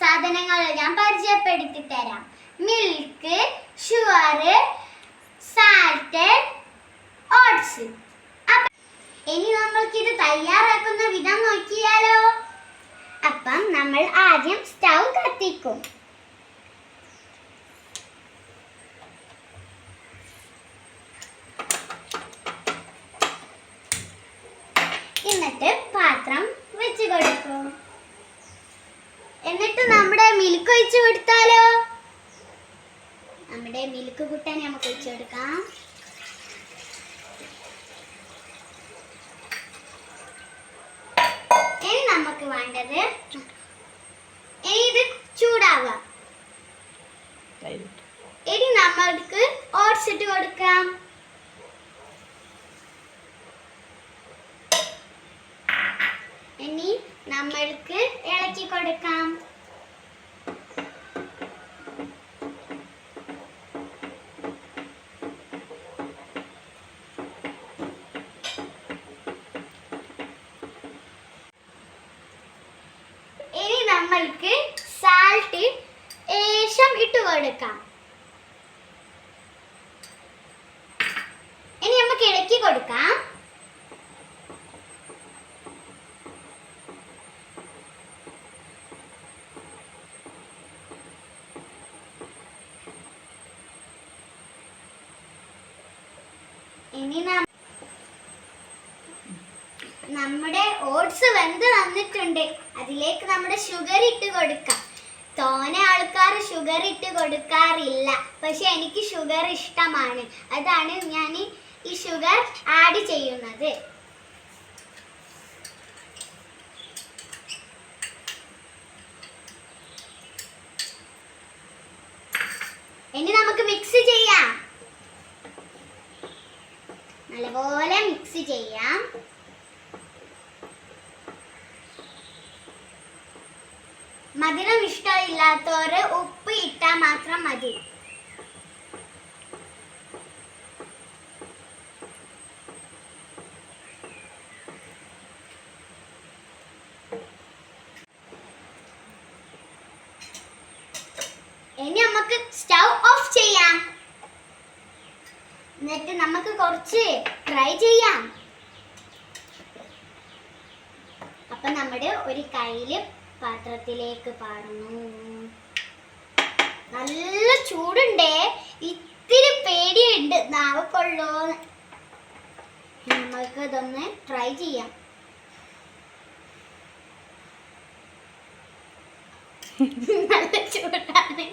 സാധനങ്ങൾ ഞാൻ പരിചയപ്പെടുത്തി തരാം. Milk, sugar, salt, oats. ഇനി നമ്മൾക്ക് ഇത് തയ്യാറാക്കുന്ന വിധം നോക്കിയാലോ. അപ്പം നമ്മൾ ആദ്യം സ്റ്റൗ കത്തിക്കും. എന്നിട്ട് പാത്രം വെച്ച് കൊടുക്കും. എന്നിട്ട് നമ്മുടെ മിൽക്ക് ഒഴിച്ചു കൊടുത്താലോ. നമ്മുടെ മിൽക്ക് കുട്ടനെ നമുക്ക് ഒഴിച്ചു കൊടുക്കാം. ഇനി നമുക്ക് വേണ്ടത് ഇത് ചൂടാവുക. ഇനി നമ്മൾക്ക് ഓട്സ് ഇട്ട് കൊടുക്കാം. ഇനി നമ്മൾക്ക് ഇളക്കി കൊടുക്കാം. ഇനി നമ്മൾക്ക് സാൾട്ട് ലേശം ഇട്ട് കൊടുക്കാം. ഇനി നമുക്ക് ഇളക്കി കൊടുക്കാം. ഇനി നമ്മുടെ ഓട്സ് വെന്ത് വന്നിട്ടുണ്ട്. അതിലേക്ക് നമ്മുടെ ഷുഗർ ഇട്ട് കൊടുക്കാം. തോനെ ആൾക്കാർ ഷുഗർ ഇട്ട് കൊടുക്കാറില്ല, പക്ഷെ എനിക്ക് ഷുഗർ ഇഷ്ടമാണ്. അതാണ് ഞാൻ ഈ ഷുഗർ ആഡ് ചെയ്യുന്നത്. ഇനി നമുക്ക് മിക്സ് ചെയ്യാം. നല്ലപോലെ മിക്സ് ചെയ്യാം. മധുരം ഇഷ്ടമില്ലാത്തവര് ഉപ്പ് ഇട്ടാൽ മാത്രം മതി. ഇനി നമുക്ക് സ്റ്റൗ ഓഫ് ചെയ്യാം. എന്നിട്ട് നമുക്ക് കുറച്ച് ട്രൈ ചെയ്യാം. അപ്പൊ നമ്മുടെ ഒരു കയ്യില് പാത്രത്തിലേക്ക് പാടുന്നു. നല്ല ചൂടുണ്ടേ, ഇത്തിരി പേടിയുണ്ട് നാവ് കൊള്ളോ. നമ്മൾക്ക് ഇതൊന്ന് ട്രൈ ചെയ്യാം. നല്ല ചൂടാണ്.